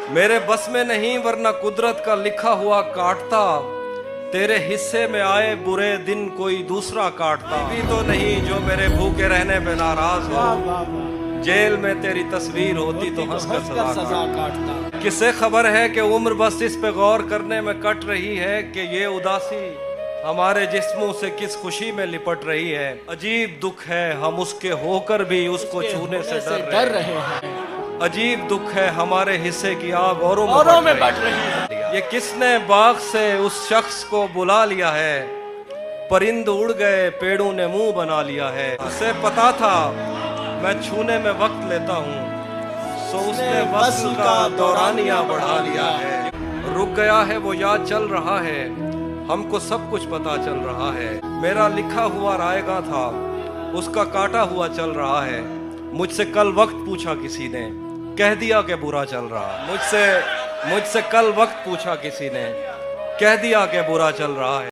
मेरे बस में नहीं वरना कुदरत का लिखा हुआ काटता, तेरे हिस्से में आए बुरे दिन कोई दूसरा काटता। भी तो नहीं जो मेरे भूखे रहने पे नाराज हो, जेल में तेरी तस्वीर होती तो हंसकर सजा काटता। किसे खबर है कि उम्र बस इस पे गौर करने में कट रही है कि ये उदासी हमारे जिस्मों से किस खुशी में लिपट रही है। अजीब दुख है हम उसके होकर भी उसको छूने से डर रहे हैं। अजीब दुख है हमारे हिस्से की आग औरों में बढ़ रही है। ये किसने बाग से उस शख्स को बुला लिया है, परिंद उड़ गए पेड़ों ने मुंह बना लिया है। उसे पता था मैं छूने में वक्त लेता हूँ, सो उसने वस्ल का दौरानिया बढ़ा लिया है। रुक गया है वो याद चल रहा है, हमको सब कुछ पता चल रहा है। मेरा लिखा हुआ रायगा था उसका काटा हुआ चल रहा है। मुझसे कल वक्त पूछा किसी ने, कह दिया कि बुरा चल रहा। मुझसे कल वक्त पूछा किसी ने, कह दिया कि बुरा चल रहा है।